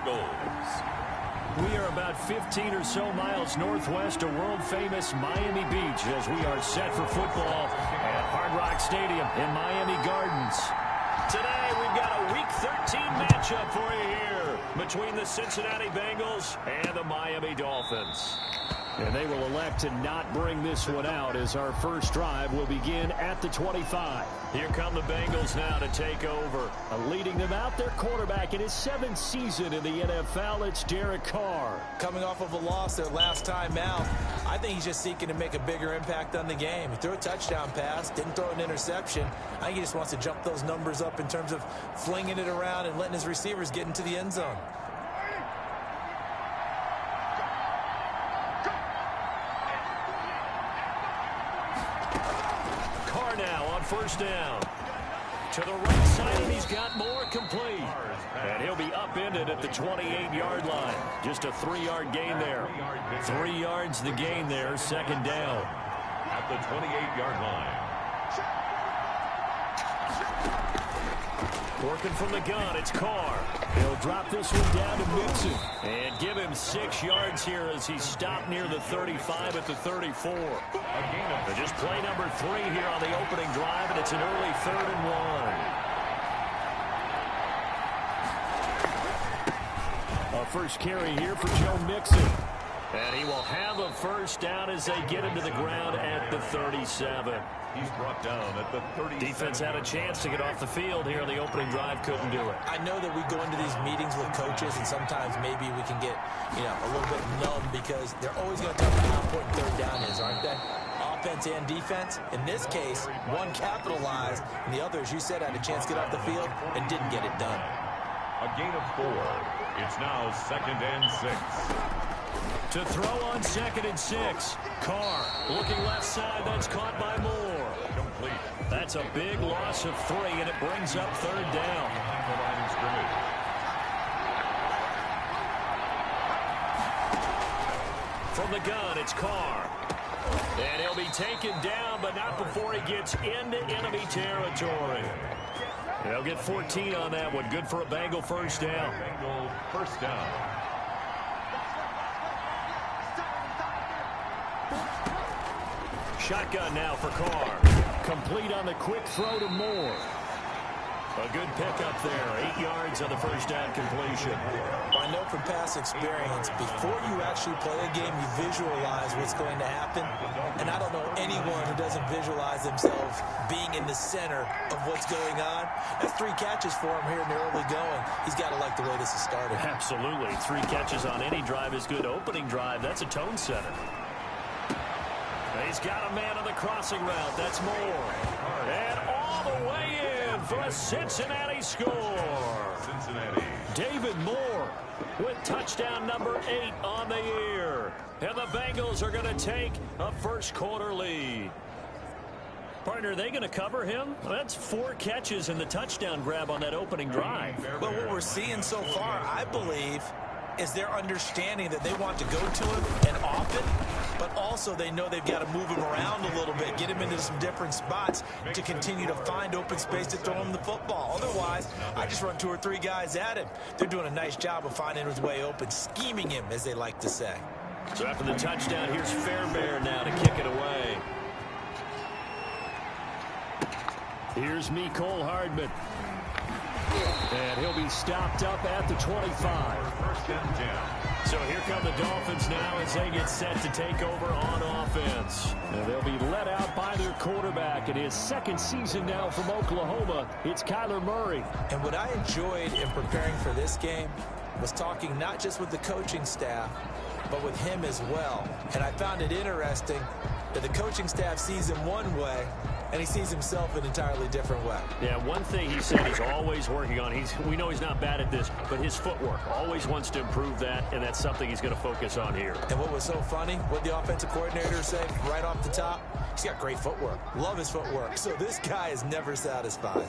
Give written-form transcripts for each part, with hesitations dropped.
Bengals. We are about 15 or so miles northwest of world-famous Miami Beach as we are set for football at Hard Rock Stadium in Miami Gardens. Today, we've got a Week 13 matchup for you here between the Cincinnati Bengals and the Miami Dolphins. And they will elect to not bring this one out as our first drive will begin at the 25. Here come the Bengals now to take over. Leading them out, their quarterback in his 7th season in the NFL, it's Derek Carr. Coming off of a loss their last time out, I think he's just seeking to make a bigger impact on the game. He threw a touchdown pass, didn't throw an interception. I think he just wants to jump those numbers up in terms of flinging it around and letting his receivers get into the end zone. First down. To the right side, and he's got more complete. And he'll be upended at the 28-yard line. Just a 3-yard gain there. 3 yards the gain there, second down. At the 28-yard line. Working from the gun, it's Carr. He'll drop this one down to Mixon. And give him 6 yards here as he's stopped near the 35 at the 34. So just play number 3 here on the opening drive, and it's an early 3rd and 1. A first carry here for Joe Mixon. And he will have a first down as they get him to the ground at the 37. He's brought down at the 37. Defense had a chance to get off the field here on the opening drive, couldn't do it. I know that we go into these meetings with coaches, and sometimes maybe we can get, a little bit numb because they're always going to talk about how important third down is, aren't they? Offense and defense. In this case, one capitalized, and the other, as you said, had a chance to get off the field and didn't get it done. A gain of 4. It's now 2nd and 6. To throw on 2nd and 6. Carr looking left side. That's caught by Moore. Complete. That's a big loss of 3, and it brings up 3rd down. The line of scrimmage. From the gun, it's Carr. And he'll be taken down, but not before he gets into enemy territory. They'll get 14 on that one. Good for a Bengal first down. Bengal first down. Shotgun now for Carr. Complete on the quick throw to Moore. A good pickup there. 8 yards on the first down completion. I know from past experience, before you actually play a game, you visualize what's going to happen. And I don't know anyone who doesn't visualize themselves being in the center of what's going on. That's 3 catches for him here in the early going. He's got to like the way this has started. Absolutely. 3 catches on any drive is good. Opening drive, that's a tone setter. He's got a man on the crossing route. That's Moore. And all the way in for a Cincinnati score. Cincinnati. David Moore with touchdown number 8 on the year. And the Bengals are going to take a first quarter lead. Partner, are they going to cover him? Well, that's 4 catches and the touchdown grab on that opening drive. But what we're seeing so far, I believe, is their understanding that they want to go to him and often, but also they know they've got to move him around a little bit, get him into some different spots to continue to find open space to throw him the football. Otherwise, I just run 2 or 3 guys at him. They're doing a nice job of finding his way open, scheming him, as they like to say. So after the touchdown, here's Fairbairn now to kick it away. Here's Mecole Hardman. And he'll be stopped up at the 25. First and 10. So here come the Dolphins now as they get set to take over on offense. And they'll be let out by their quarterback in his 2nd season now from Oklahoma. It's Kyler Murray. And what I enjoyed in preparing for this game was talking not just with the coaching staff, but with him as well. And I found it interesting that the coaching staff sees him one way, and he sees himself an entirely different way. Yeah, one thing he said he's always working on. We know he's not bad at this, but his footwork, always wants to improve that, and that's something he's going to focus on here. And what was so funny, what the offensive coordinator said right off the top, he's got great footwork. Love his footwork. So this guy is never satisfied.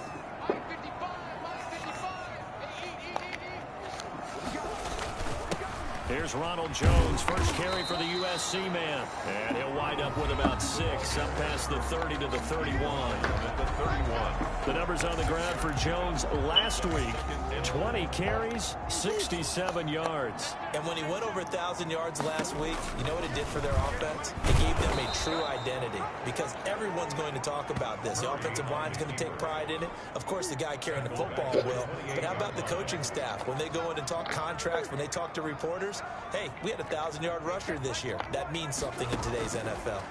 Here's Ronald Jones, first carry for the USC man. And he'll wind up with about 6, up past the 30 to the 31. At the 31. The numbers on the ground for Jones last week. 20 carries, 67 yards. And when he went over 1,000 yards last week, you know what it did for their offense? It gave them a true identity because everyone's going to talk about this. The offensive line's going to take pride in it. Of course, the guy carrying the football will. But how about the coaching staff? When they go in and talk contracts, when they talk to reporters, hey, we had a 1,000-yard rusher this year. That means something in today's NFL.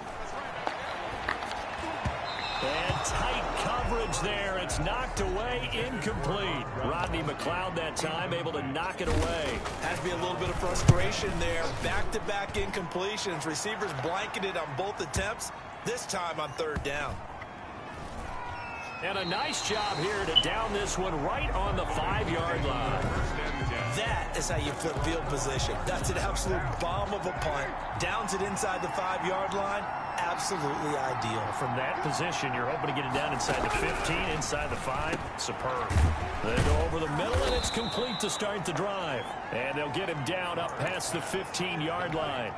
And tight coverage there. It's knocked away, incomplete. Rodney McLeod that time able to knock it away. Has to be a little bit of frustration there. Back-to-back incompletions. Receivers blanketed on both attempts, this time on 3rd down. And a nice job here to down this one right on the 5-yard line. That is how you flip field position. That's an absolute bomb of a punt. Downs it inside the 5-yard line. Absolutely ideal. From that position, you're hoping to get it down inside the 15, inside the 5. Superb. They go over the middle, and it's complete to start the drive. And they'll get him down up past the 15-yard line.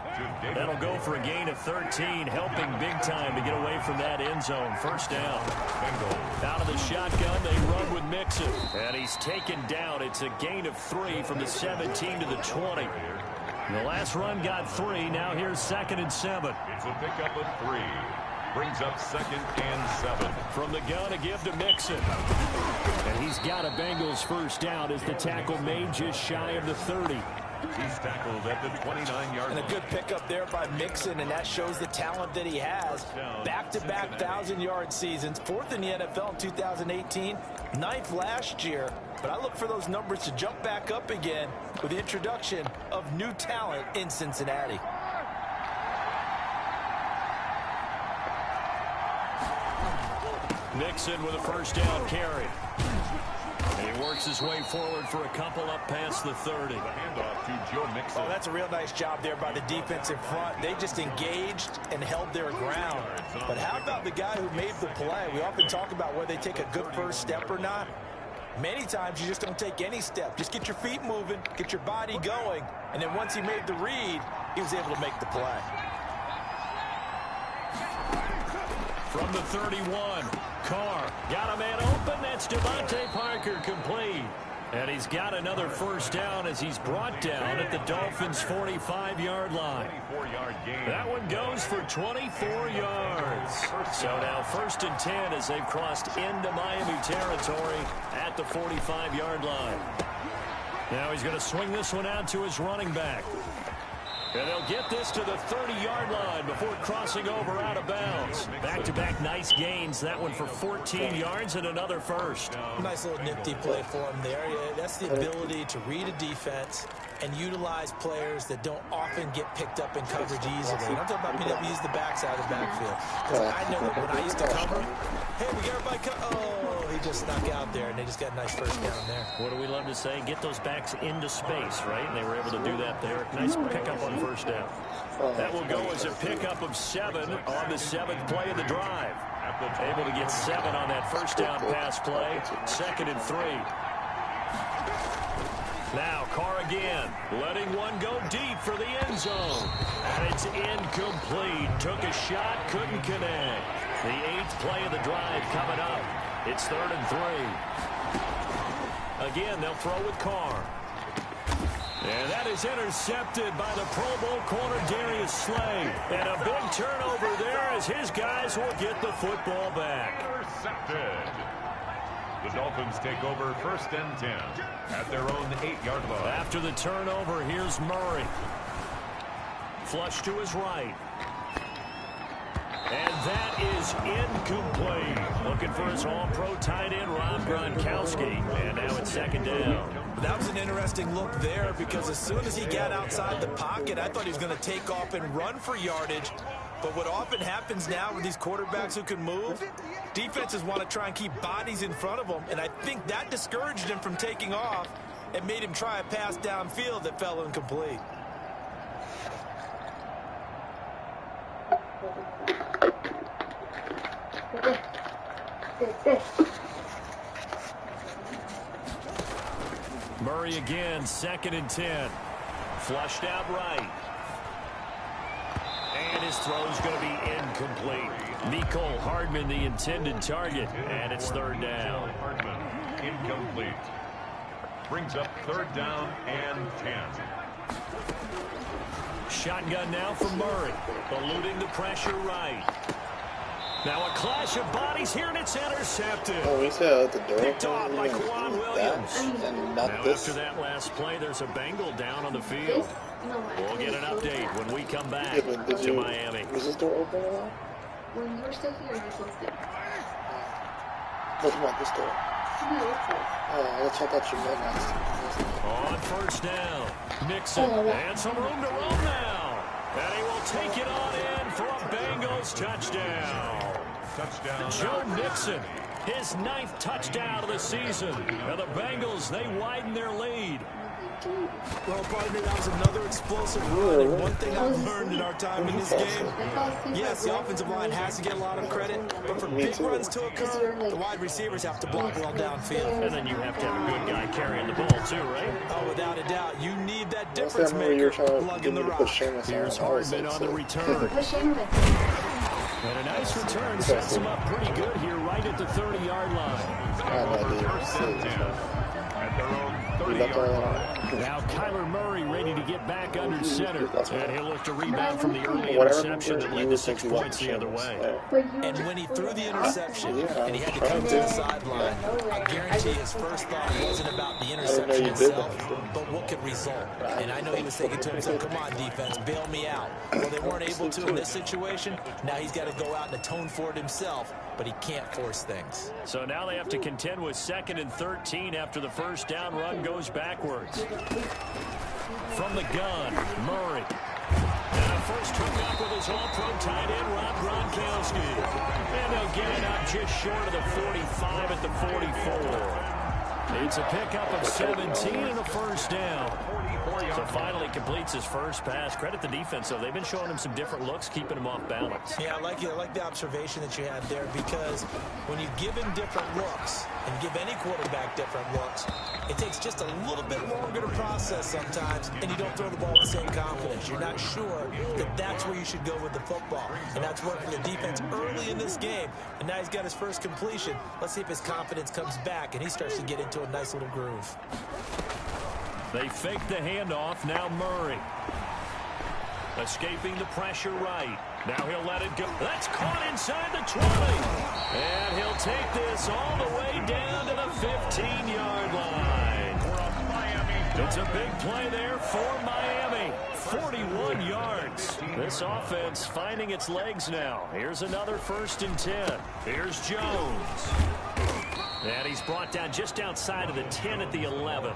That'll go for a gain of 13, helping big time to get away from that end zone. 1st down. Out of the shotgun, they run with Mixon. And he's taken down. It's a gain of 3 from the 17 to the 20. The last run got 3. Now here's 2nd and 7. It's a pickup of 3. Brings up 2nd and 7. From the gun to give to Mixon. And he's got a Bengals 1st down as the tackle made just shy of the 30. He's tackled at the 29-yard line. And a good pickup there by Mixon, and that shows the talent that he has. Back-to-back 1,000-yard seasons. 4th in the NFL in 2018. 9th last year. But I look for those numbers to jump back up again with the introduction of new talent in Cincinnati. Mixon with a 1st down carry. And he works his way forward for a couple up past the 30. The handoff to Joe Mixon. Oh, that's a real nice job there by the defensive front. They just engaged and held their ground. But how about the guy who made the play? We often talk about whether they take a good first step or not. Many times you just don't take any step. Just get your feet moving, get your body going, and then once he made the read, he was able to make the play. From the 31, Carr got a man open. That's Devontae Parker complete. And he's got another 1st down as he's brought down at the Dolphins' 45-yard line. 24-yard gain. That one goes for 24 yards. So now 1st and 10 as they've crossed into Miami territory at the 45-yard line. Now he's going to swing this one out to his running back. And they'll get this to the 30-yard line before crossing over out of bounds. Back-to-back nice gains. That one for 14 yards and another 1st. Nice little nifty play for him there. Yeah, that's the ability to read a defense and utilize players that don't often get picked up in coverage easily. And I'm talking about being able to use the backside of the backfield. Because I know that when I used to cover, hey, we got everybody oh, he just snuck out there, and they just got a nice 1st down there. What do we love to say? Get those backs into space, right? And they were able to do that there. Nice pickup on 1st down. That will go as a pickup of 7 on the 7th play of the drive. Able to get 7 on that 1st down pass play. 2nd and 3. Now Carr again, letting one go deep for the end zone. And it's incomplete. Took a shot, couldn't connect. The 8th play of the drive coming up. It's 3rd and 3. Again, they'll throw with Carr. And that is intercepted by the Pro Bowl corner Darius Slay. And a big turnover there as his guys will get the football back. Intercepted. The Dolphins take over 1st and 10 at their own 8-yard line. After the turnover, here's Murray. Flush to his right. And that is incomplete. Looking for his all-pro tight end, Rob Gronkowski. And now it's 2nd down. That was an interesting look there because as soon as he got outside the pocket, I thought he was going to take off and run for yardage. But what often happens now with these quarterbacks who can move, defenses want to try and keep bodies in front of them. And I think that discouraged him from taking off and made him try a pass downfield that fell incomplete. Murray again, 2nd and 10. Flushed out right. And his throw's going to be incomplete. Mecole Hardman, the intended target, and it's 3rd down. Hardman, incomplete. brings up 3rd down and 10. Shotgun now for Murray, eluding the pressure right. Now a clash of bodies here, and it's intercepted. Oh, he's out the door. Picked off by Quan Williams. And not now this. after that last play, there's a Bengal down on the field. We'll get an update when we come back to Miami. Was this door open at all? When you were still here, you closed it. Look at this door. No, it's not. Oh, I thought you meant next. On 1st down, Nixon, and some room to roam now. And he will take it on in for a Bengals touchdown. Joe Mixon, his 9th touchdown of the season. And the Bengals, they widen their lead. Well, partner, that was another explosive run. And one thing I've learned in our time in this game, yes, the offensive line has to get a lot of credit, but for big runs to occur, the wide receivers have to block well downfield. And then you have to have a good guy carrying the ball, too, right? Oh, without a doubt. You need that difference maker lugging the rock. Here's Hardman on the return. And a nice return sets him up pretty good here right at the 30-yard line. At their own 30-yard line. Now Kyler Murray ready to get back under center. And he'll look to rebound from the early interception that led to 6 points the other way. And when he threw the interception and he had to come to the sideline, I guarantee his first thought wasn't about the interception itself, but what could result. And I know he was thinking to himself, come on, defense, bail me out. Well, they weren't able to in this situation. Now he's got to go out and atone for it himself, but he can't force things. So now they have to contend with 2nd and 13 after the first down run goes backwards. From the gun, Murray. And a first hook up with his all-pro tight end, Rob Gronkowski. And they'll get it up just short of the 45 at the 44. It's a pickup of 17 and a first down. So finally completes his first pass. Credit the defense, though. They've been showing him some different looks, keeping him off balance. Yeah, I like the observation that you had there, because when you give him different looks and give any quarterback different looks, it takes just a little bit longer to process sometimes, and you don't throw the ball with the same confidence. You're not sure that that's where you should go with the football. And that's worked for the defense early in this game. And now he's got his first completion. Let's see if his confidence comes back and he starts to get into a nice little groove. They fake the handoff. Now Murray. Escaping the pressure right. Now he'll let it go. That's caught inside the 20. And he'll take this all the way down to the 15-yard line. It's a big play there for Miami. 41 yards. This offense finding its legs now. Here's another 1st and 10. Here's Jones. And he's brought down just outside of the 10 at the 11.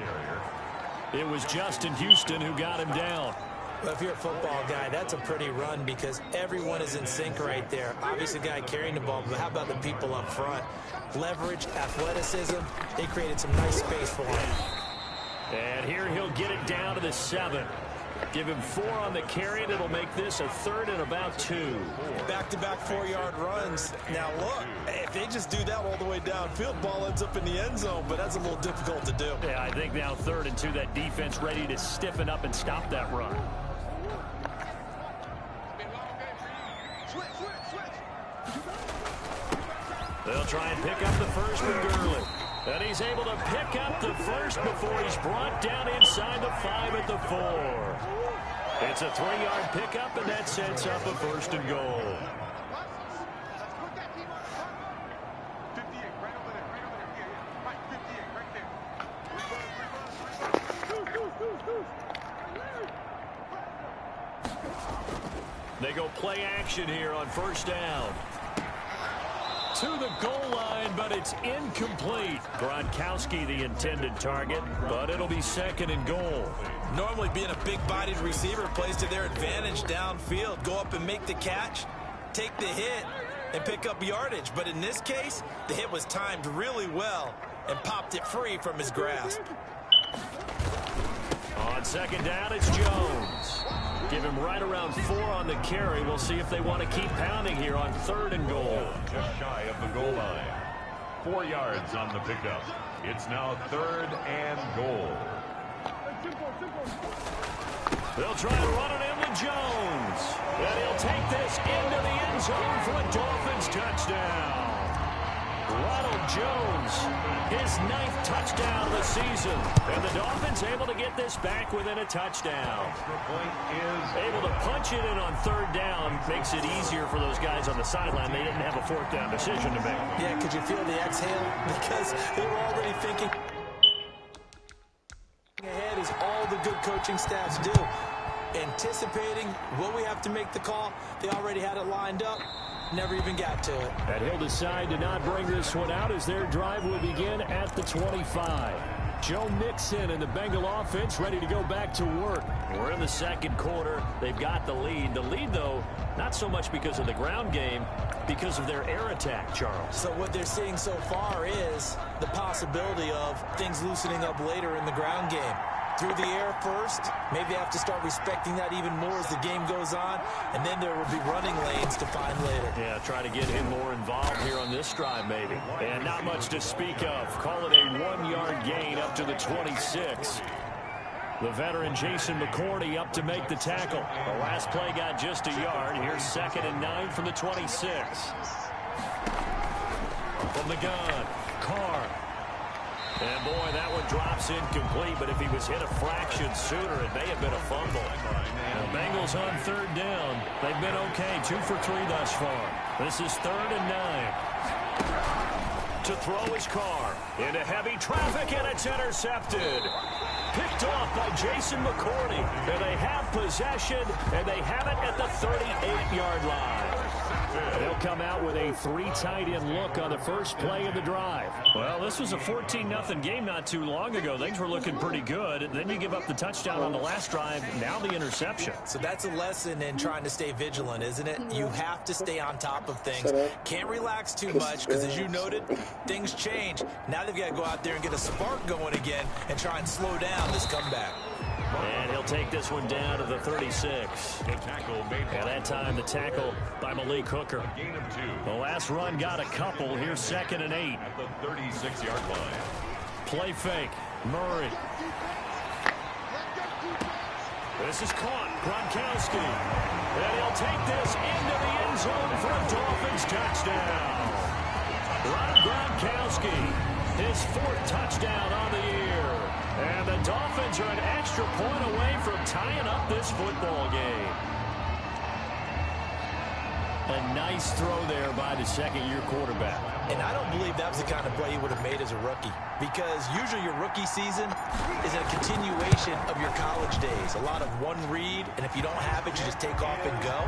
It was Justin Houston who got him down. Well, if you're a football guy, that's a pretty run because everyone is in sync right there. Obviously, the guy carrying the ball, but how about the people up front? Leverage, athleticism, they created some nice space for him. And here he'll get it down to the 7. Give him 4 on the carry, and it'll make this a 3rd and about 2. Back-to-back 4-yard runs. Now, look, if they just do that all the way downfield, ball ends up in the end zone, but that's a little difficult to do. Yeah, I think now 3rd and 2, that defense ready to stiffen up and stop that run. They'll try and pick up the first with Gurley. And he's able to pick up the first before he's brought down inside the 5 at the 4. It's a 3-yard pickup, and that sets up a 1st and goal. They go play action here on 1st down. To the goal line, but it's incomplete. Gronkowski the intended target, but it'll be 2nd and goal. Normally being a big-bodied receiver plays to their advantage downfield. Go up and make the catch, take the hit, and pick up yardage. But in this case, the hit was timed really well and popped it free from his grasp. On 2nd down, it's Jones. Give him right around 4 on the carry. We'll see if they want to keep pounding here on 3rd and goal. Just shy of the goal line. 4 yards on the pickup. It's now 3rd and goal. They'll try to run it in with Jones. And he'll take this into the end zone for a Dolphins touchdown. Ronald Jones, his 9th touchdown of the season. And the Dolphins able to get this back within a touchdown. Able to punch it in on 3rd down makes it easier for those guys on the sideline. They didn't have a 4th down decision to make. Yeah, could you feel the exhale? Because they were already thinking ahead, as all the good coaching staffs do. Anticipating what we have to make the call. They already had it lined up. Never even got to it. And he'll decide to not bring this one out as their drive will begin at the 25. Joe Mixon and the Bengal offense ready to go back to work. We're in the 2nd quarter. They've got the lead. The lead, though, not so much because of the ground game, because of their air attack, Charles. So what they're seeing so far is the possibility of things loosening up later in the ground game. Through the air first, maybe have to start respecting that even more as the game goes on, and then there will be running lanes to find later. Yeah, try to get him more involved here on this drive, maybe. And not much to speak of. Call it a 1-yard gain up to the 26. The veteran Jason McCourty up to make the tackle. The last play got just a yard. Here's 2nd and 9 from the 26. From the gun, Carr. And, boy, that one drops incomplete, but if he was hit a fraction sooner, it may have been a fumble. The Bengals on 3rd down. They've been okay, 2 for 3 thus far. This is 3rd and 9. To throw his Carr into heavy traffic, and it's intercepted. Picked off by Jason McCourty. And they have possession, and they have it at the 38-yard line. They'll come out with a 3 tight end look on the first play of the drive. Well, this was a 14-0 game not too long ago. Things were looking pretty good. Then you give up the touchdown on the last drive. Now the interception. So that's a lesson in trying to stay vigilant, isn't it? You have to stay on top of things. Can't relax too much because, as you noted, things change. Now they've got to go out there and get a spark going again and try and slow down this comeback. And he'll take this one down to the 36. And that time the tackle by Malik Hooker. The last run got a couple. Here's 2nd and 8. At the 36-yard line. Play fake. Murray. This is caught. Gronkowski. And he'll take this into the end zone for a Dolphins touchdown. Rob Gronkowski, his 4th touchdown on the year. And the Dolphins are an extra point away from tying up this football game. A nice throw there by the 2nd-year quarterback. And I don't believe that was the kind of play he would have made as a rookie, because usually your rookie season is a continuation of your college days. A lot of one read, and if you don't have it, you just take off and go.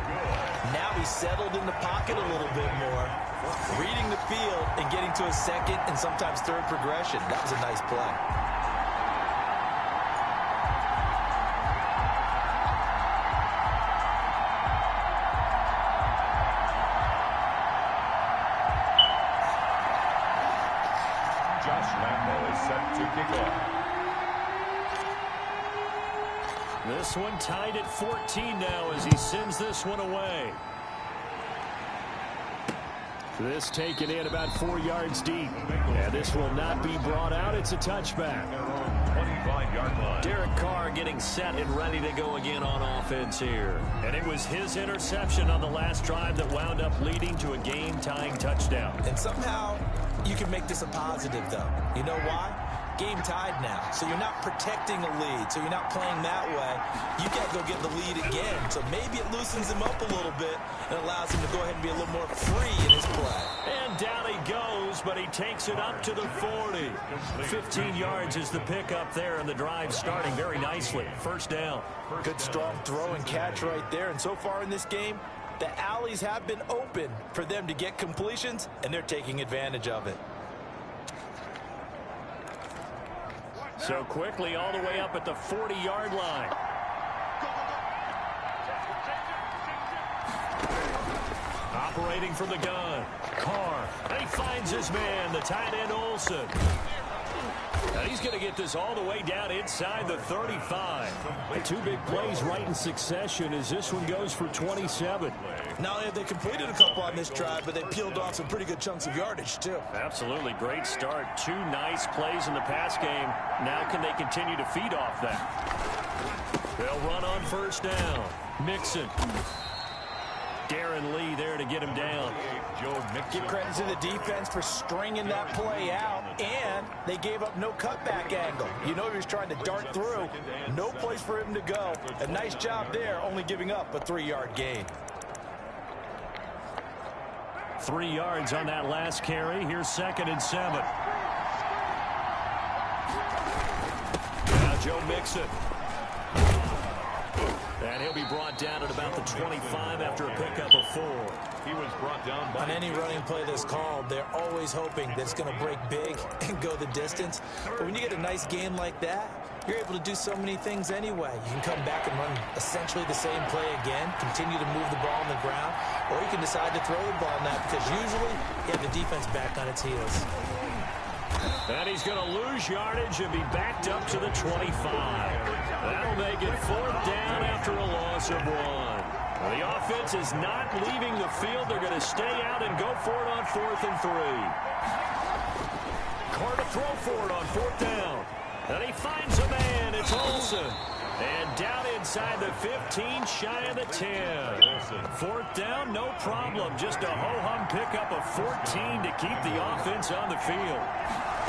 Now he's settled in the pocket a little bit more, reading the field and getting to a 2nd and sometimes 3rd progression. That was a nice play. This one tied at 14 now as he sends this one away. This taken in about 4 yards deep. And this will not be brought out. It's a touchback. 25-yard line. Derek Carr getting set and ready to go again on offense here. And it was his interception on the last drive that wound up leading to a game-tying touchdown. And somehow you can make this a positive, though. You know why? Game tied now, so you're not protecting a lead, so you're not playing that way. You got to go get the lead again, so maybe it loosens him up a little bit and allows him to go ahead and be a little more free in his play. And down he goes, but he takes it up to the 40. 15 yards is the pickup there, and the drive starting very nicely. 1st down. Good strong throw and catch right there, and so far in this game, the alleys have been open for them to get completions, and they're taking advantage of it. So quickly all the way up at the 40-yard line. Operating from the gun. Carr. And he finds his man, the tight end Olsen. Now he's going to get this all the way down inside the 35. The 2 big plays right in succession as this one goes for 27. Not only have they completed a couple on this drive, but they peeled off some pretty good chunks of yardage, too. Absolutely. Great start. 2 nice plays in the pass game. Now can they continue to feed off that? They'll run on 1st down. Mixon. Darren Lee there to get him down. Give credit to the defense for stringing that play out, and they gave up no cutback angle. You know he was trying to dart through. No place for him to go. A nice job there, only giving up a 3-yard gain. 3 yards on that last carry. Here's 2nd and 7. Now Joe Mixon. And he'll be brought down at about the 25 after a pickup of 4. He was brought down by... On any running play that's called, they're always hoping that it's going to break big and go the distance. But when you get a nice gain like that, you're able to do so many things anyway. You can come back and run essentially the same play again, continue to move the ball on the ground, or you can decide to throw the ball now because usually you have the defense back on its heels. And he's going to lose yardage and be backed up to the 25. That'll make it 4th down after a loss of 1. Well, the offense is not leaving the field. They're going to stay out and go for it on 4th and 3. Carr to throw for it on 4th down. And he finds a man. It's Olsen. And down inside the 15, shy of the 10. 4th down, no problem. Just a ho-hum pickup of 14 to keep the offense on the field.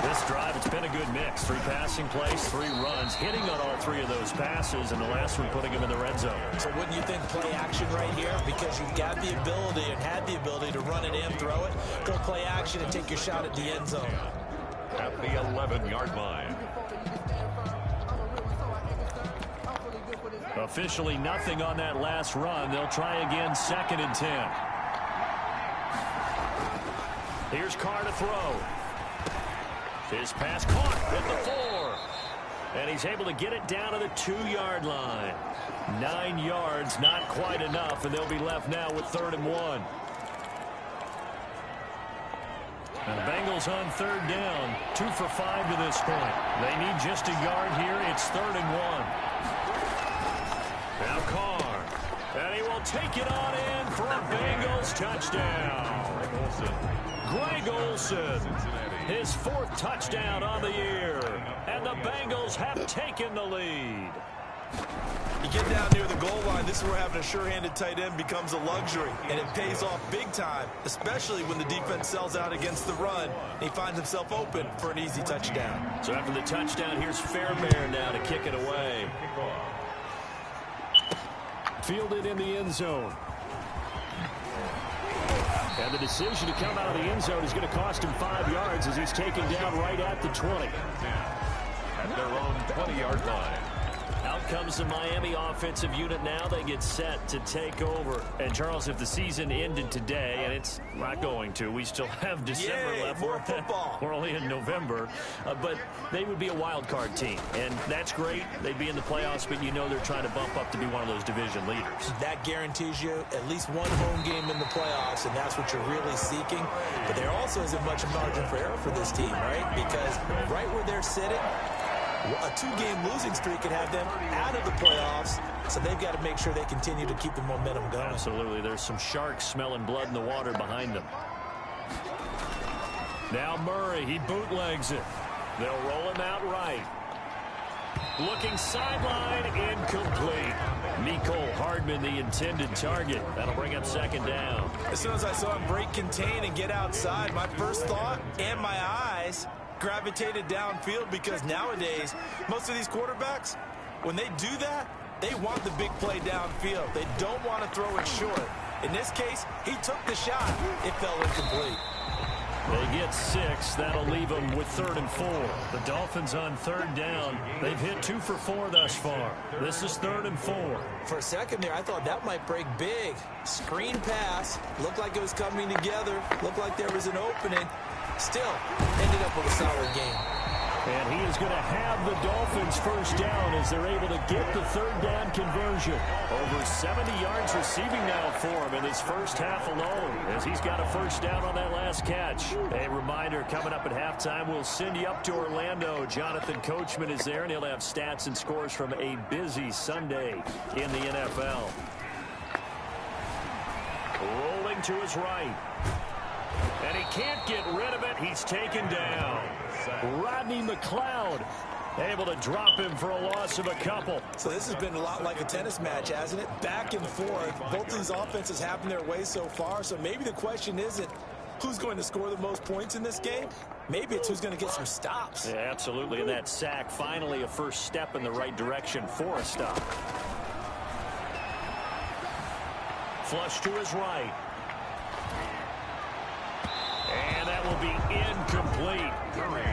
This drive, it's been a good mix. 3 passing plays, 3 runs, hitting on all 3 of those passes, and the last one putting him in the red zone. So wouldn't you think play action right here? Because you've got the ability and had the ability to run it in, throw it, go play action and take your shot at the end zone. At the 11-yard line. Officially nothing on that last run. They'll try again, 2nd and 10. Here's Carr to throw. His pass caught at the 4. And he's able to get it down to the 2-yard line. 9 yards, not quite enough, and they'll be left now with 3rd and 1. And the Bengals on 3rd down, 2 for 5 to this point. They need just a yard here. It's 3rd and 1. Now Carr. And he will take it on in for a Bengals touchdown. Greg Olsen. His 4th touchdown on the year. And the Bengals have taken the lead. You get down near the goal line, this is where having a sure-handed tight end becomes a luxury, and it pays off big time, especially when the defense sells out against the run, and he finds himself open for an easy touchdown. So after the touchdown, here's Fairbairn now to kick it away. Fielded in the end zone. And the decision to come out of the end zone is going to cost him 5 yards as he's taken down right at the 20. At their own 20-yard line. Out comes the Miami offensive unit now. They get set to take over. And, Charles, if the season ended today, and it's not going to, we still have December left. More football. We're only in November. But they would be a wild card team. And that's great. They'd be in the playoffs, but you know they're trying to bump up to be one of those division leaders. That guarantees you at least one home game in the playoffs, and that's what you're really seeking. But there also isn't much margin for error for this team, right? Because right where they're sitting, a 2-game losing streak could have them out of the playoffs, so they've got to make sure they continue to keep the momentum going. Absolutely. There's some sharks smelling blood in the water behind them. Now Murray, he bootlegs it. They'll roll him out right. Looking sideline, incomplete. Mecole Hardman, the intended target. That'll bring up 2nd down. As soon as I saw him break contain and get outside, my first thought and my eyes gravitated downfield, because nowadays most of these quarterbacks, when they do that, they want the big play downfield. They don't want to throw it short. In this case, he took the shot. It fell incomplete. They get 6. That'll leave them with 3rd and 4. The Dolphins on 3rd down. They've hit 2 for 4 thus far. This is 3rd and 4. For a second there, I thought that might break big. Screen pass. Looked like it was coming together. Looked like there was an opening. Still ended up with a solid game. And he is going to have the Dolphins first down as they're able to get the 3rd down conversion. Over 70 yards receiving now for him in his first half alone, as he's got a first down on that last catch. A reminder, coming up at halftime, we'll send you up to Orlando. Jonathan Coachman is there, and he'll have stats and scores from a busy Sunday in the NFL. Rolling to his right. And he can't get rid of it. He's taken down. Rodney McLeod Able to drop him for a loss of a couple. So this has been a lot like a tennis match, hasn't it? Back and forth. Both of these offenses have their way so far. So maybe the question isn't who's going to score the most points in this game. Maybe it's who's going to get some stops. Yeah, absolutely. And that sack, finally a first step in the right direction for a stop. Flush to his right. And that will be incomplete.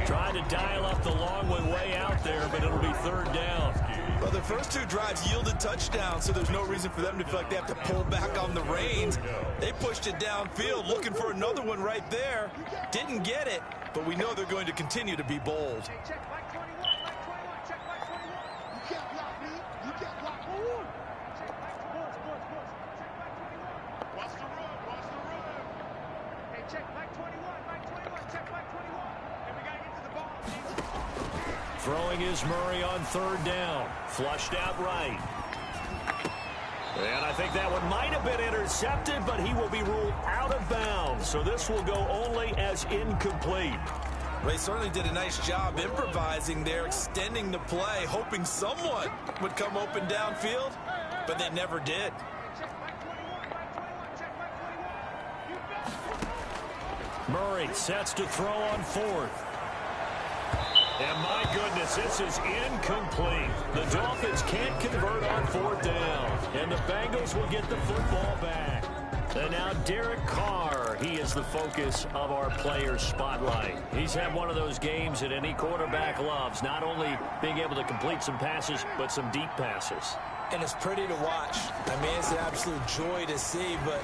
Trying to dial up the long one way out there, but it'll be third down. Well, the first two drives yielded touchdowns, so there's no reason for them to feel like they have to pull back on the reins. They pushed it downfield, looking for another one right there. Didn't get it, but we know they're going to continue to be bold. Throwing is Murray on third down. Flushed out right. And I think that one might have been intercepted, but he will be ruled out of bounds. So this will go only as incomplete. They certainly did a nice job improvising there, extending the play, hoping someone would come open downfield, but they never did. Murray sets to throw on fourth. And my goodness, this is incomplete. The Dolphins can't convert on fourth down. And the Bengals will get the football back. And now Derek Carr, he is the focus of our player spotlight. He's had one of those games that any quarterback loves, not only being able to complete some passes, but some deep passes. And it's pretty to watch. I mean, it's an absolute joy to see, but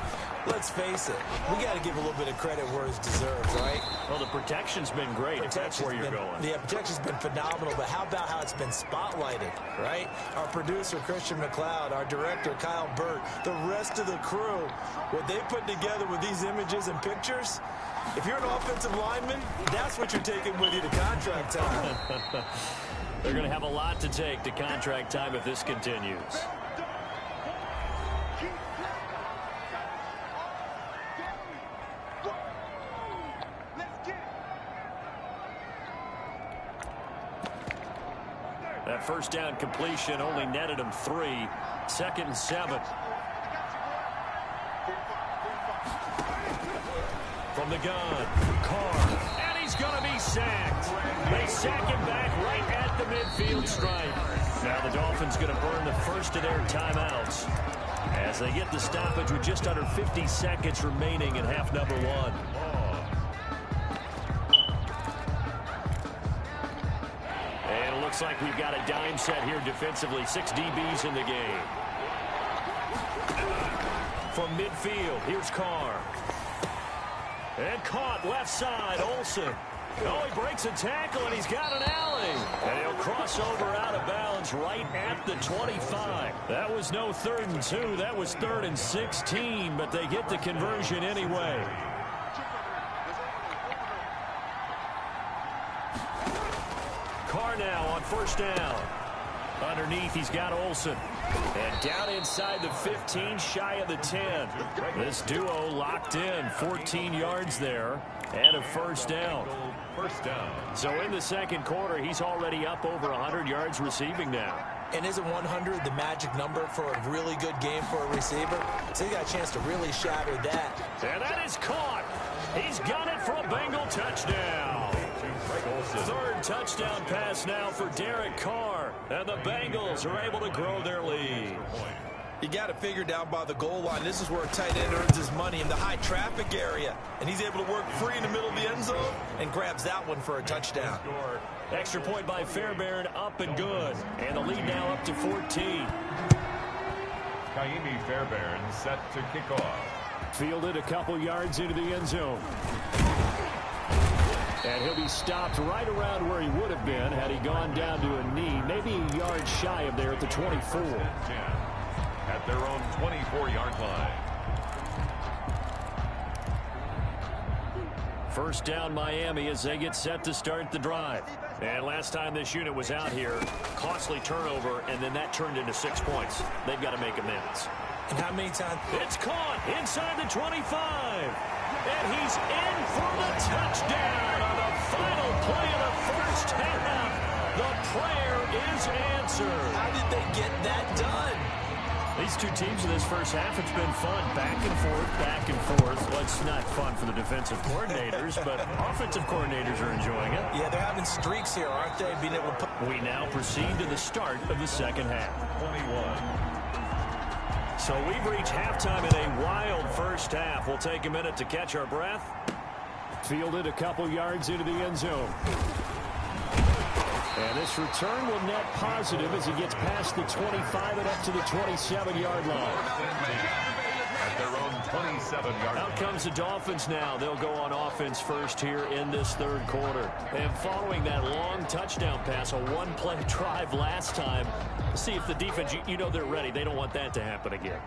let's face it, we got to give a little bit of credit where it's deserved, right? Well, the protection's been great, if that's where you're going. Yeah, protection's been phenomenal, but how about how it's been spotlighted, right? Our producer, Christian McLeod, our director, Kyle Burt, the rest of the crew, what they put together with these images and pictures, if you're an offensive lineman, that's what you're taking with you to contract time. They're going to have a lot to take to contract time if this continues. That first down completion only netted him 3. 2nd and 7. From the gun, Carr, and he's going to be sacked. They sack him back right at the midfield stripe. Now the Dolphins going to burn the first of their timeouts as they get the stoppage with just under 50 seconds remaining in half number 1. And it looks like we've got a dime set here defensively. 6 DBs in the game. From midfield, here's Carr. And caught left side, Olsen. Oh, he breaks a tackle, and he's got an alley. And he'll cross over out of bounds right at the 25. That was no 3rd and 2. That was 3rd and 16, but they get the conversion anyway. Carr now on first down. Underneath, he's got Olsen. And down inside the 15, shy of the 10. This duo locked in, 14 yards there, and a first down. So in the second quarter, he's already up over 100 yards receiving now. And isn't 100 the magic number for a really good game for a receiver? So he got a chance to really shatter that. And that is caught. He's got it for a Bengal touchdown. 3rd touchdown pass now for Derek Carr. And the Bengals are able to grow their lead. You got to figure down by the goal line. This is where a tight end earns his money in the high traffic area. And he's able to work free in the middle of the end zone and grabs that one for a touchdown. Extra point by Fairbairn, up and good. And the lead now up to 14. Kaimi Fairbairn set to kick off. Fielded a couple yards into the end zone. And he'll be stopped right around where he would have been had he gone down to a knee, maybe a yard shy of there at the 24. At their own 24-yard line. First down Miami as they get set to start the drive. And last time this unit was out here, costly turnover, and then that turned into 6 points. They've got to make amends. And how many times? It's caught inside the 25. And he's in for the touchdown on the final play of the first half. The prayer is answered. How did they get that done? These two teams in this first half, it's been fun. Back and forth, back and forth. Well, it's not fun for the defensive coordinators, but offensive coordinators are enjoying it. Yeah, they're having streaks here, aren't they? Being able to put... We now proceed to the start of the second half. 21. So we've reached halftime in a wild first half. We'll take a minute to catch our breath. Fielded a couple yards into the end zone. And this return will net positive as he gets past the 25 and up to the 27-yard line. At their own 27-yard line. Out comes the Dolphins now. They'll go on offense first here in this third quarter. And following that long touchdown pass, a one-play drive last time, see if the defense, you know they're ready. They don't want that to happen again.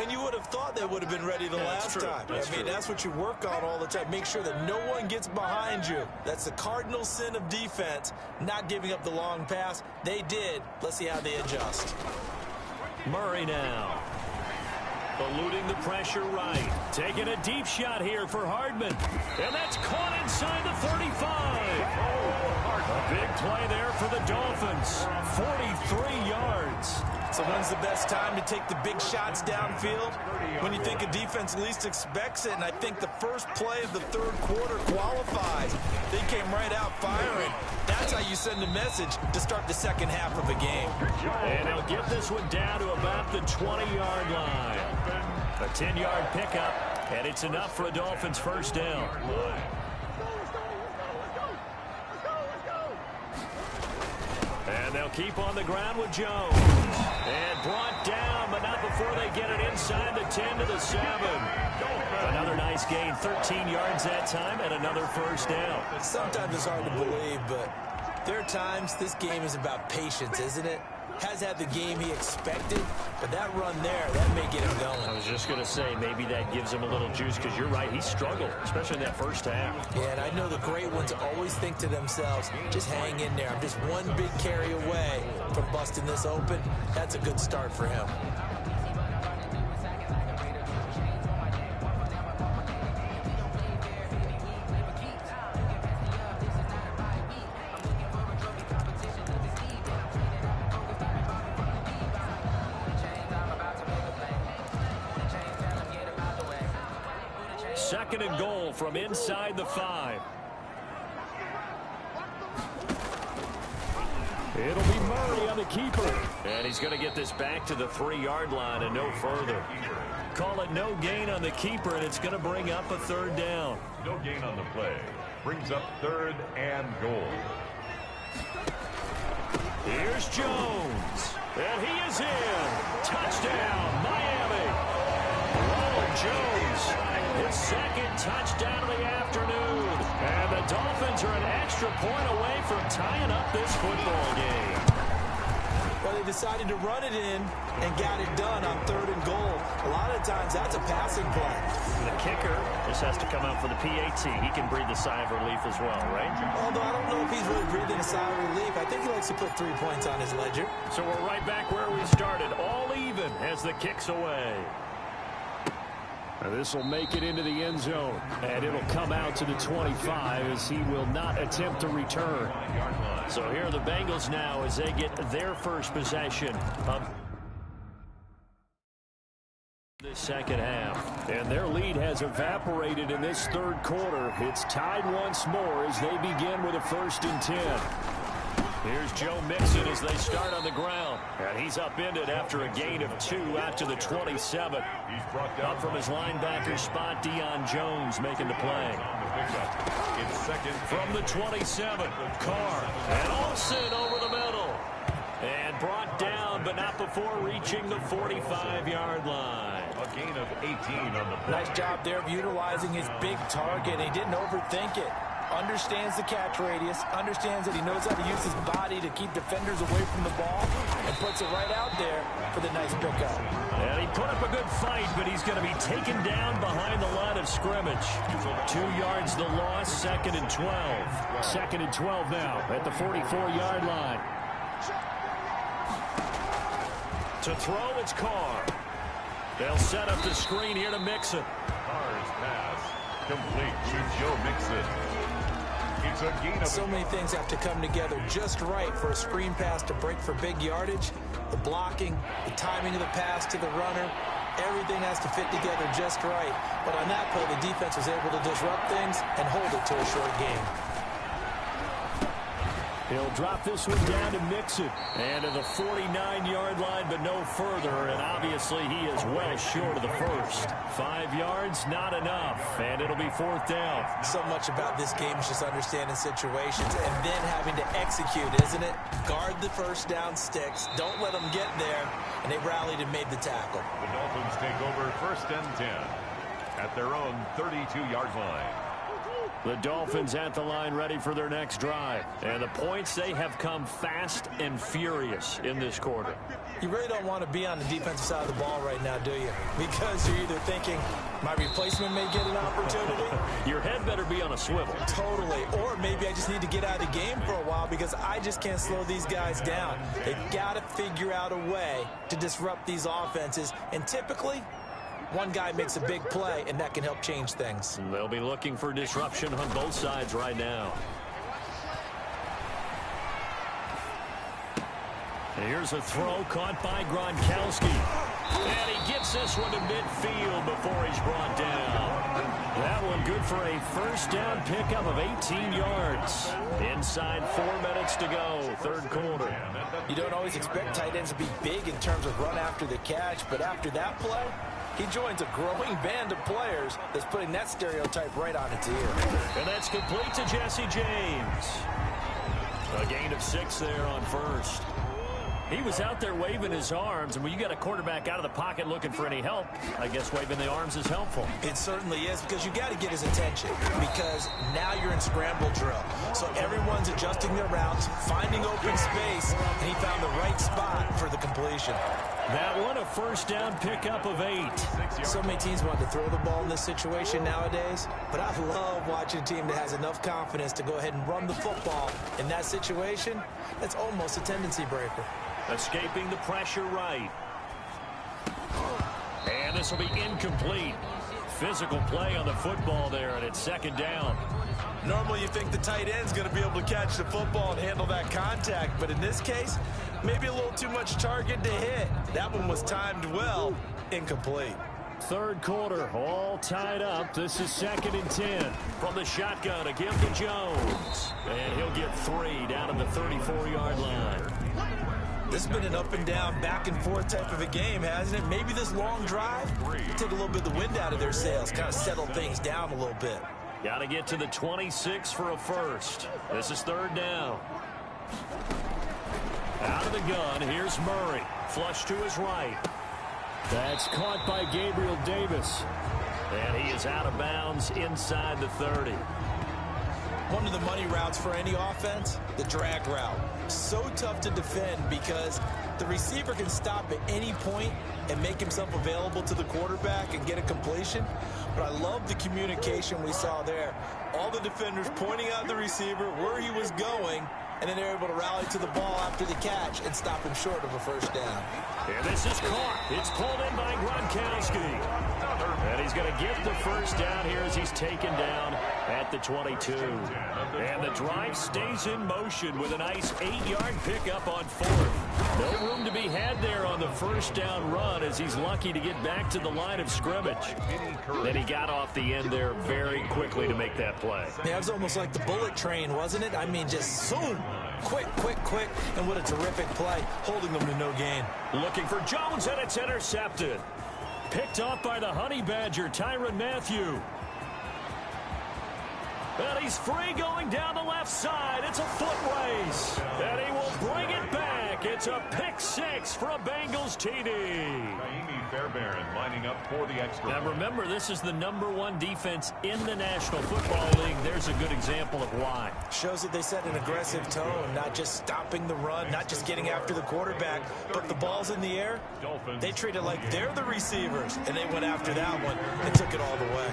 And you would have thought they would have been ready the last time. I mean, that's what you work on all the time. Make sure that no one gets behind you. That's the cardinal sin of defense, not giving up the long pass. They did. Let's see how they adjust. Murray now. Eluding the pressure right. Taking a deep shot here for Hardman. And that's caught inside the 35. A big play there for the Dolphins. 43 yards. So when's the best time to take the big shots downfield? When you think a defense least expects it, and I think the first play of the third quarter qualifies. They came right out firing. That's how you send a message to start the second half of a game. And they'll get this one down to about the 20-yard line. A 10-yard pickup, and it's enough for a Dolphins first down. And they'll keep on the ground with Jones. And brought down, but not before they get it inside the 10 to the 7. Another nice gain, 13 yards that time, and another first down. Sometimes it's hard to believe, but there are times this game is about patience, isn't it? Has had the game he expected, but that run there, that may get him going. I was just going to say, maybe that gives him a little juice, because you're right, he struggled, especially in that first half. Yeah, and I know the great ones always think to themselves, just hang in there. I'm just one big carry away from busting this open. That's a good start for him. Second and goal from inside the 5. It'll be Murray on the keeper. And he's going to get this back to the 3-yard line and no further. Call it no gain on the keeper, and it's going to bring up a third down. No gain on the play. Brings up third and goal. Here's Jones. And he is in. Touchdown, Miami. Ronald Jones. His second touchdown of the afternoon. And the Dolphins are an extra point away from tying up this football game. Well, they decided to run it in and got it done on third and goal. A lot of times that's a passing play. The kicker just has to come out for the PAT. He can breathe a sigh of relief as well, right? Although I don't know if he's really breathing a sigh of relief. I think he likes to put 3 points on his ledger. So we're right back where we started. All even as the kick's away. This will make it into the end zone, and it'll come out to the 25 as he will not attempt to return. So here are the Bengals now as they get their first possession of the second half. And their lead has evaporated in this third quarter. It's tied once more as they begin with a 1st and 10. Here's Joe Mixon as they start on the ground. And he's upended after a gain of 2 out to the 27. Up from his linebacker spot, Deion Jones making the play. From the 27, Carr. And Olsen over the middle. And brought down, but not before reaching the 45-yard line. A gain of 18 on the play. Nice job there of utilizing his big target. He didn't overthink it. Understands the catch radius, understands that he knows how to use his body to keep defenders away from the ball, and puts it right out there for the nice pickup. And he put up a good fight, but he's going to be taken down behind the line of scrimmage. 2 yards the loss, 2nd and 12. 2nd and 12 now at the 44-yard line. To throw, it's Carr. They'll set up the screen here to Mixon. Carr's pass complete to Joe Mixon. It's a gain of So many things have to come together just right for a screen pass to break for big yardage. The blocking, the timing of the pass to the runner, everything has to fit together just right. But on that play, the defense was able to disrupt things and hold it to a short gain. He'll drop this one down to mix it. And to the 49-yard line, but no further. And obviously, he is well short of the first. 5 yards, not enough. And it'll be 4th down. So much about this game is just understanding situations and then having to execute, isn't it? Guard the first down sticks. Don't let them get there. And they rallied and made the tackle. The Dolphins take over 1st and 10 at their own 32-yard line. The Dolphins at the line ready for their next drive. And the points, they have come fast and furious in this quarter. You really don't want to be on the defensive side of the ball right now, do you? Because you're either thinking, my replacement may get an opportunity. Your head better be on a swivel. Totally. Or maybe I just need to get out of the game for a while because I just can't slow these guys down. They've got to figure out a way to disrupt these offenses. And typically, one guy makes a big play, and that can help change things. They'll be looking for disruption on both sides right now. Here's a throw caught by Gronkowski. And he gets this one to midfield before he's brought down. That one good for a first down pickup of 18 yards. Inside 4 minutes to go, 3rd quarter. You don't always expect tight ends to be big in terms of run after the catch, but after that play, he joins a growing band of players that's putting that stereotype right on its ear. And that's complete to Jesse James. A gain of 6 there on first. He was out there waving his arms, and when you got a quarterback out of the pocket looking for any help, I guess waving the arms is helpful. It certainly is, because you got to get his attention, because now you're in scramble drill. So everyone's adjusting their routes, finding open space, and he found the right spot for the completion. That one, a first down pickup of 8. So many teams want to throw the ball in this situation nowadays, but I love watching a team that has enough confidence to go ahead and run the football. In that situation, that's almost a tendency breaker. Escaping the pressure right. And this will be incomplete. Physical play on the football there, and it's 2nd down. Normally you think the tight end's going to be able to catch the football and handle that contact, but in this case, maybe a little too much target to hit. That one was timed well, incomplete. 3rd quarter, all tied up. This is 2nd and 10. From the shotgun, a give to Jones. And he'll get 3 down at the 34-yard line. This has been an up and down, back and forth type of a game, hasn't it? Maybe this long drive take a little bit of the wind out of their sails, kind of settle things down a little bit. Got to get to the 26 for a first. This is 3rd down. Out of the gun, here's Murray. Flush to his right. That's caught by Gabriel Davis. And he is out of bounds inside the 30. One of the money routes for any offense, the drag route. So tough to defend because the receiver can stop at any point and make himself available to the quarterback and get a completion. But I love the communication we saw there. All the defenders pointing out the receiver, where he was going, and then they're able to rally to the ball after the catch and stop him short of a first down. And this is caught. It's pulled in by Gronkowski. And he's going to get the first down here as he's taken down at the 22. And the drive stays in motion with a nice 8-yard pickup on 4th. No room to be had there on the first down run as he's lucky to get back to the line of scrimmage. Then he got off the end there very quickly to make that play. Yeah, it was almost like the bullet train, wasn't it? I mean, just zoom. Quick, quick, quick. And what a terrific play, holding them to no gain. Looking for Jones, and it's intercepted. Picked off by the Honey Badger, Tyrann Mathieu. And he's free going down the left side. It's a foot race. And he will bring it back. It's a pick 6 for a Bengals TD. Fairbairn lining up for the extra. Now remember, this is the #1 defense in the National Football League. There's a good example of why. Shows that they set an aggressive tone, not just stopping the run, not just getting after the quarterback, but the ball's in the air. They treat it like they're the receivers, and they went after that one and took it all the way.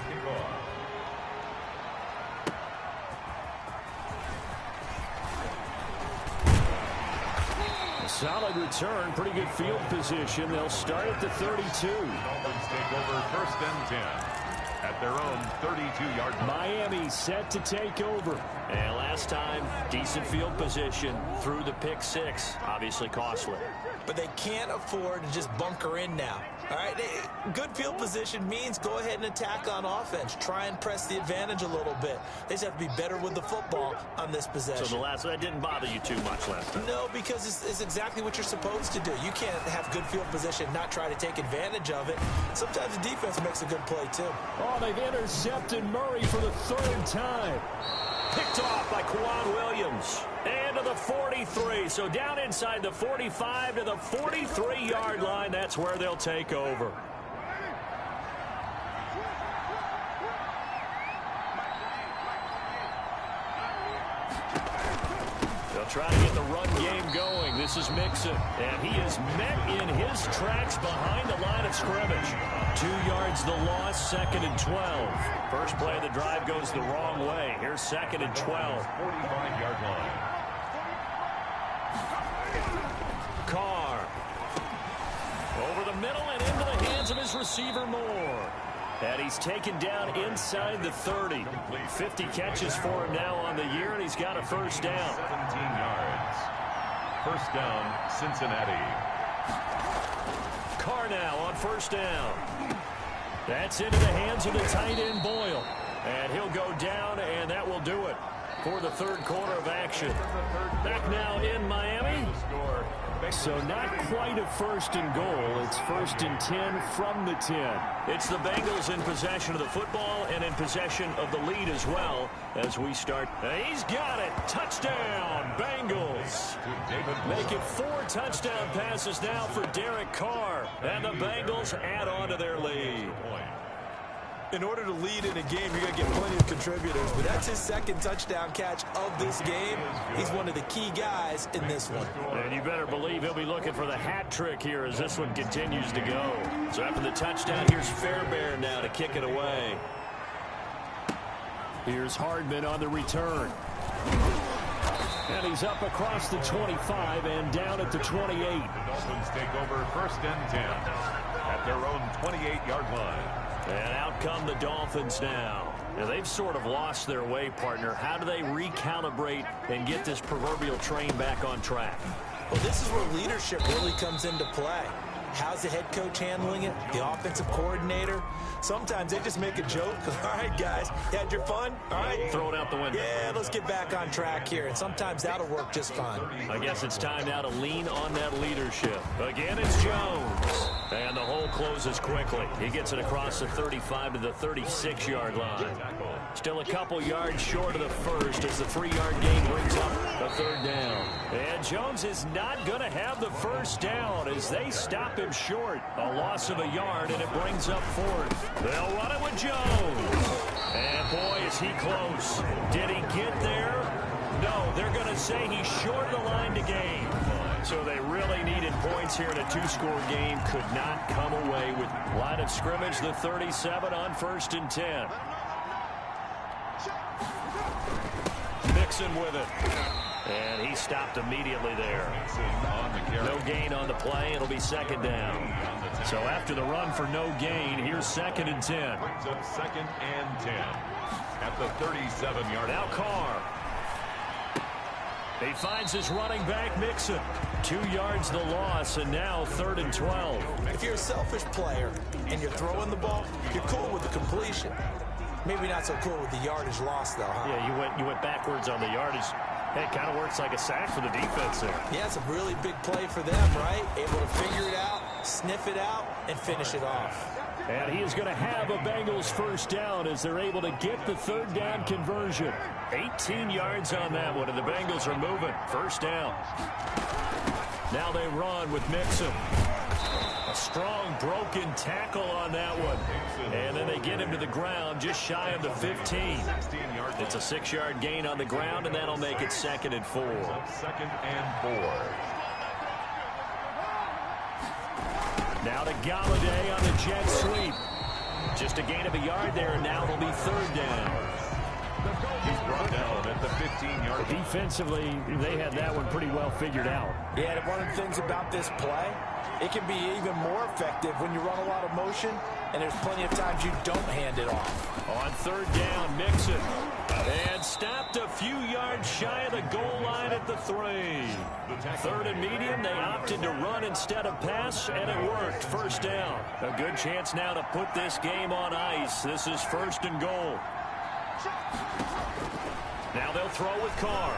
Solid return, pretty good field position. They'll start at the 32. Dolphins take over 1st and 10 at their own 32-yard line. Miami set to take over. And last time, decent field position through the pick six. Obviously costly. But they can't afford to just bunker in now. All right, good field position means go ahead and attack on offense. Try and press the advantage a little bit. They just have to be better with the football on this possession. So that didn't bother you too much last time? No, because it's exactly what you're supposed to do. You can't have good field position, not try to take advantage of it. Sometimes the defense makes a good play, too. Oh, they've intercepted Murray for the third time. Picked off by Kwan Williams. And to the 43. So down inside the 45 to the 43-yard line. That's where they'll take over. They'll try to get the run game going. This is Mixon. And he is met in his tracks behind the line of scrimmage. 2 yards the loss, 2nd and 12. First play of the drive goes the wrong way. Here's 2nd and 12. 45-yard line. Carr. Over the middle and into the hands of his receiver Moore. And he's taken down inside the 30. 50 catches for him now on the year, and he's got a first down. 17 yards. First down, Cincinnati. Carr now on first down. That's into the hands of the tight end Boyle. And he'll go down, and that will do it for the third quarter of action. Back now in Miami. So not quite a first and goal. It's 1st and 10 from the 10. It's the Bengals in possession of the football and in possession of the lead as well as we start. He's got it. Touchdown, Bengals. Make it 4 touchdown passes now for Derek Carr. And the Bengals add on to their lead. In order to lead in a game, you're going to get plenty of contributors. But that's his 2nd touchdown catch of this game. He's one of the key guys in this one. And you better believe he'll be looking for the hat trick here as this one continues to go. So after the touchdown, here's Fairbairn now to kick it away. Here's Hardman on the return. And he's up across the 25 and down at the 28. The Dolphins take over 1st and 10 at their own 28-yard line. And out come the Dolphins now. Now they've sort of lost their way, partner. How do they recalibrate and get this proverbial train back on track? Well, this is where leadership really comes into play. How's the head coach handling it? The offensive coordinator? Sometimes they just make a joke. All right, guys, you had your fun? All right. Throw it out the window. Yeah, let's get back on track here. And sometimes that'll work just fine. I guess it's time now to lean on that leadership. Again, it's Jones. And the hole closes quickly. He gets it across the 35 to the 36-yard line. Still a couple yards short of the first as the 3-yard gain brings up a 3rd down. And Jones is not going to have the first down as they stop him short. A loss of a yard, and it brings up 4th. They'll run it with Jones. And boy, is he close. Did he get there? No, they're going to say he's short of the line to gain. So they really needed points here in a 2-score game. Could not come away with line of scrimmage, the 37 on 1st and 10. Mixon with it. And he stopped immediately there. No gain on the play. It'll be 2nd down. So after the run for no gain, here's 2nd and 10. Brings up 2nd and 10 at the 37-yard. Now Carr. He finds his running back, Mixon. 2 yards the loss, and now 3rd and 12. If you're a selfish player and you're throwing the ball, you're cool with the completion. Maybe not so cool with the yardage loss, though, huh? Yeah, you went backwards on the yardage. Hey, it kind of works like a sack for the defense there. Yeah, it's a really big play for them, right? Able to figure it out, sniff it out, and finish it off. And he is going to have a Bengals first down as they're able to get the 3rd down conversion. 18 yards on that one, and the Bengals are moving. First down. Now they run with Mixon. A strong broken tackle on that one. And then they get him to the ground just shy of the 15. It's a 6-yard gain on the ground, and that'll make it 2nd and 4. 2nd and 4. Now to Galladay on the jet sweep. Just a gain of a yard there, and now it'll be 3rd down. He's brought down at the 15-yard line. Defensively, they had that one pretty well figured out. Yeah, and one of the things about this play, It can be even more effective when you run a lot of motion, and there's plenty of times you don't hand it off. On third down, Mixon. And stopped a few yards shy of the goal line at the 3. Third and medium, they opted to run instead of pass, and it worked. First down. A good chance now to put this game on ice. This is first and goal. Now they'll throw with Carr.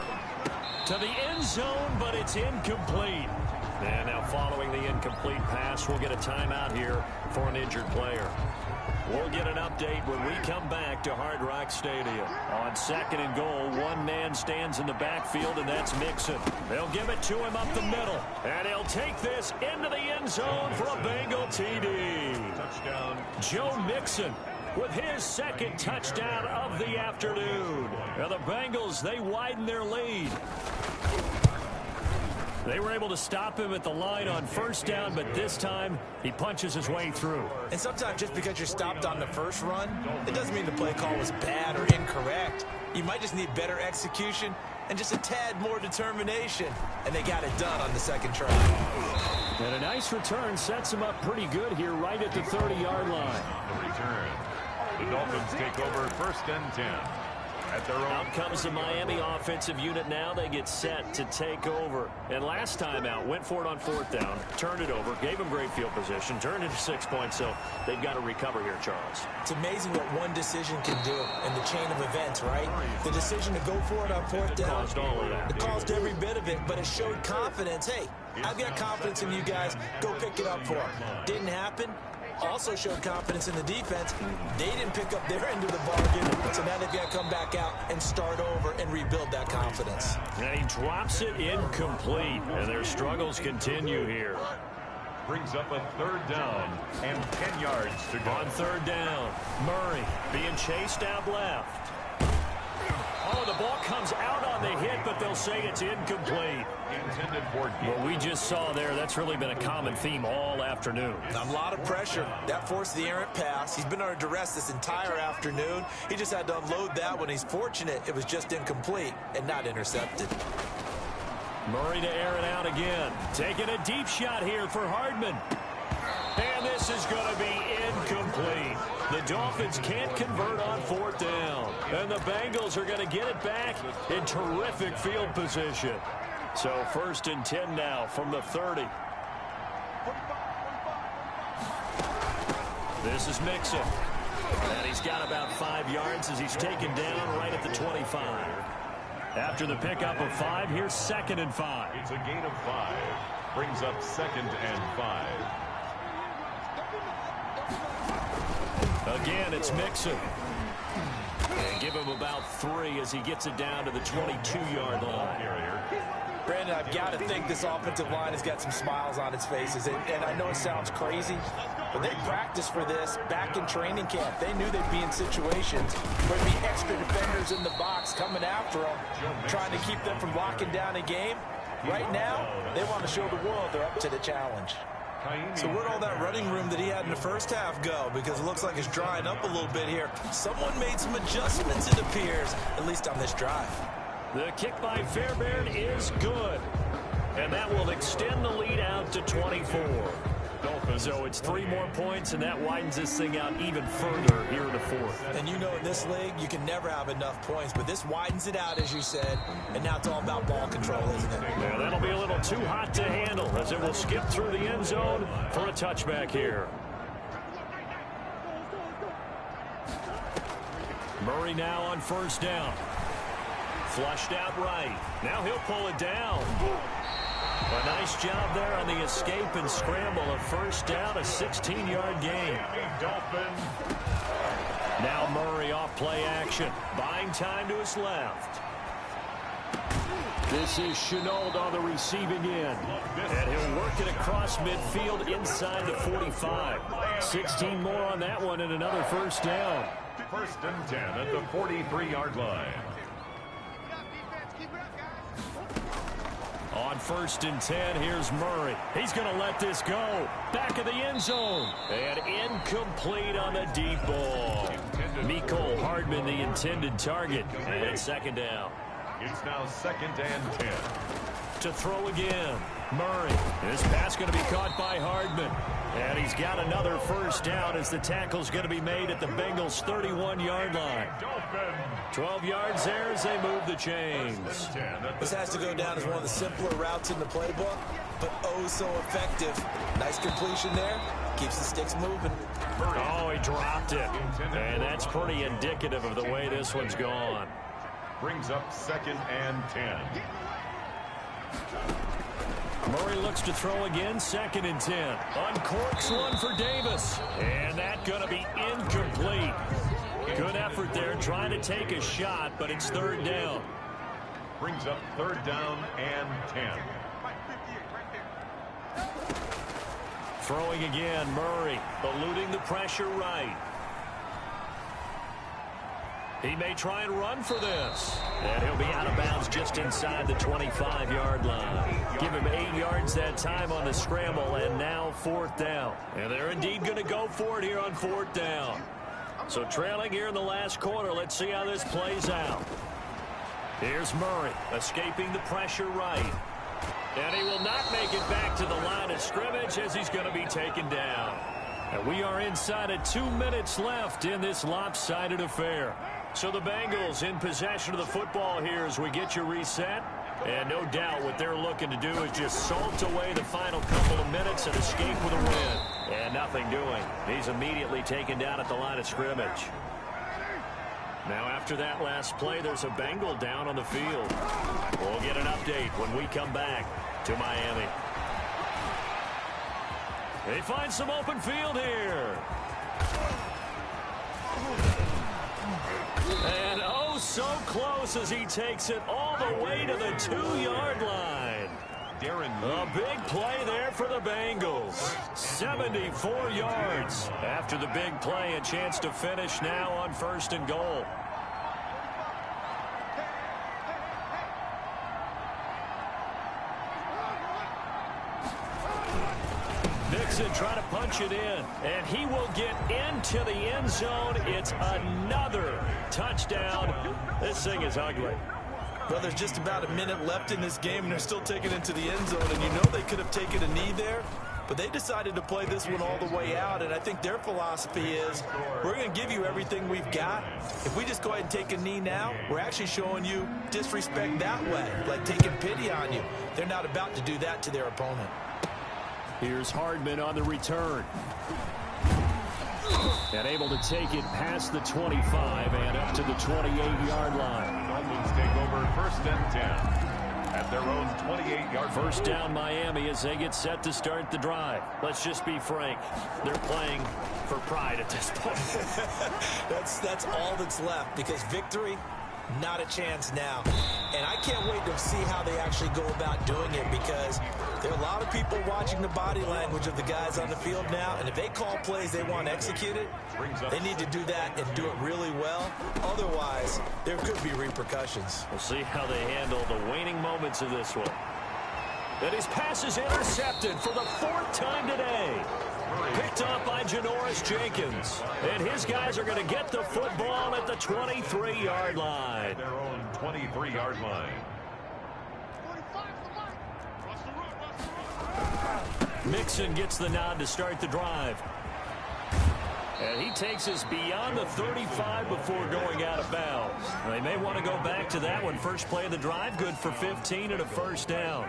To the end zone, but it's incomplete. And now following the incomplete pass, we'll get a timeout here for an injured player. We'll get an update when we come back to Hard Rock Stadium. On second and goal, one man stands in the backfield, and that's Mixon. They'll give it to him up the middle, and he'll take this into the end zone for a Bengal TD. Touchdown. Joe Mixon with his second touchdown of the afternoon. Now the Bengals, they widen their lead. They were able to stop him at the line on first down, but this time he punches his way through. And sometimes just because you're stopped on the first run, it doesn't mean the play call was bad or incorrect. You might just need better execution and just a tad more determination. And they got it done on the second try. And a nice return sets him up pretty good here right at the 30-yard line. The return. The Dolphins take over first and 10. At their own. Out comes the Miami offensive unit now. They get set to take over. And last time out, went for it on fourth down, turned it over, gave them great field position, turned it to 6 points, so they've got to recover here, Charles. It's amazing what one decision can do in the chain of events, right? The decision to go for it on fourth down. Caused all of that. It caused every bit of it, but it showed confidence. Hey, I've got confidence in you guys. Go pick it up for them. Didn't happen. Also showed confidence in the defense. They didn't pick up their end of the bargain, so now they've got to come back out and start over and rebuild that confidence. And he drops it incomplete, and their struggles continue here. Brings up a third down and 10 yards to go. On third down, Murray being chased out left. Oh, the ball comes out on the hit, but they'll say it's incomplete. Intended for What we just saw there, that's really been a common theme all afternoon. A lot of pressure. That forced the errant pass. He's been under duress this entire afternoon. He just had to unload that one. He's fortunate it was just incomplete and not intercepted. Murray to air it out again. Taking a deep shot here for Hardman. And this is going to be incomplete. The Dolphins can't convert on fourth down. And the Bengals are going to get it back in terrific field position. So first and 10 now from the 30. This is Mixon. And he's got about 5 yards as he's taken down right at the 25. After the pickup of 5, here's second and 5. It's a gain of 5. Brings up second and 5. Again, it's Mixon. And give him about 3 as he gets it down to the 22-yard line. Brandon, I've got to think this offensive line has got some smiles on its faces. And I know it sounds crazy, but they practiced for this back in training camp. They knew they'd be in situations where there'd be extra defenders in the box coming after them, trying to keep them from locking down a game. Right now, they want to show the world they're up to the challenge. So where'd all that running room that he had in the first half go? Because it looks like it's drying up a little bit here. Someone made some adjustments, it appears, at least on this drive. The kick by Fairbairn is good. And that will extend the lead out to 24. So it's 3 more points, and that widens this thing out even further here in the fourth. And you know in this league, you can never have enough points, but this widens it out, as you said, and now it's all about ball control, isn't it? Yeah, that'll be a little too hot to handle as it will skip through the end zone for a touchback here. Murray now on first down. Flushed out right. Now he'll pull it down. A nice job there on the escape and scramble. A first down, a 16-yard gain. Now Murray off play action. Buying time to his left. This is Chenault on the receiving end. And he'll work it across midfield inside the 45. 16 more on that one and another first down. First and 10 at the 43-yard line. On first and 10, here's Murray. He's going to let this go. Back of the end zone. And incomplete on the deep ball. Mecole Hardman, the intended target. And second down. It's now second and 10. To throw again. Murray. This pass going to be caught by Hardman. And he's got another first down as the tackle's going to be made at the Bengals' 31-yard line. 12 yards there as they move the chains. This has to go down as one of the simpler routes in the playbook, but oh so effective. Nice completion there. Keeps the sticks moving. Oh, he dropped it. And that's pretty indicative of the way this one's gone. Brings up 2nd and 10. Murray looks to throw again, 2nd and 10. Uncorks one for Davis. And that's going to be incomplete. Good effort there trying to take a shot, but it's 3rd down. Brings up 3rd down and 10. Throwing again, Murray, eluding the pressure right. He may try and run for this. And he'll be out of bounds just inside the 25-yard line. Give him 8 yards that time on the scramble, and now 4th down. And they're indeed going to go for it here on 4th down. So trailing here in the last quarter, let's see how this plays out. Here's Murray, escaping the pressure right. And he will not make it back to the line of scrimmage as he's going to be taken down. And we are inside of 2 minutes left in this lopsided affair. So the Bengals in possession of the football here as we get you reset. And no doubt what they're looking to do is just salt away the final couple of minutes and escape with a win. And nothing doing. He's immediately taken down at the line of scrimmage. Now after that last play, there's a Bengal down on the field. We'll get an update when we come back to Miami. They find some open field here. And oh, so close as he takes it all the way to the 2-yard line. A big play there for the Bengals. 74 yards. After the big play, a chance to finish now on 1st and goal. Mixon trying to punch it in, and he will get into the end zone. It's another touchdown. This thing is ugly. Well, there's just about a minute left in this game, and they're still taking it to the end zone. And you know they could have taken a knee there, but they decided to play this one all the way out. And I think their philosophy is, we're going to give you everything we've got. If we just go ahead and take a knee now, we're actually showing you disrespect that way, like taking pity on you. They're not about to do that to their opponent. Here's Hardman on the return. And able to take it past the 25 and up to the 28-yard line. Dolphins take over 1st and 10 at their own 28-yard line. 1st down Miami as they get set to start the drive. Let's just be frank. They're playing for pride at this point. That's all that's left, because victory, not a chance now. And I can't wait to see how they actually go about doing it, because there are a lot of people watching the body language of the guys on the field now, and if they call plays they want executed, they need to do that and do it really well. Otherwise, there could be repercussions. We'll see how they handle the waning moments of this one. And his pass is intercepted for the 4th time today. Picked up by Janoris Jenkins. And his guys are going to get the football at the 23-yard line. Their own 23-yard line. Mixon gets the nod to start the drive. And he takes us beyond the 35 before going out of bounds. They may want to go back to that one. First play of the drive, good for 15 and a 1st down.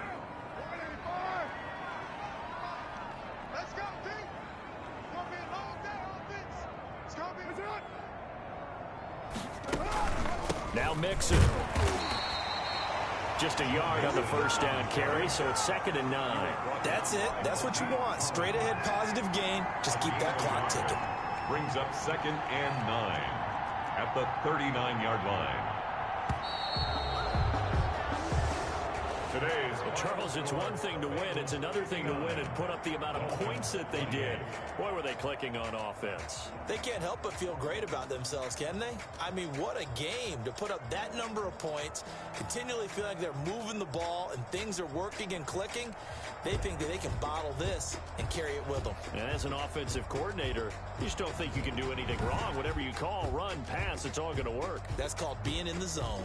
Now Mixon. Just a yard on the 1st down carry, so it's 2nd and 9. That's it. That's what you want. Straight ahead positive gain. Just keep that clock ticking. Brings up 2nd and 9 at the 39-yard line. Today's Charles, it's one thing to win. It's another thing to win and put up the amount of points that they did. Boy, were they clicking on offense. They can't help but feel great about themselves, can they? I mean, what a game to put up that number of points, continually feel like they're moving the ball and things are working and clicking. They think that they can bottle this and carry it with them. And as an offensive coordinator, you just don't think you can do anything wrong. Whatever you call, run, pass, it's all going to work. That's called being in the zone.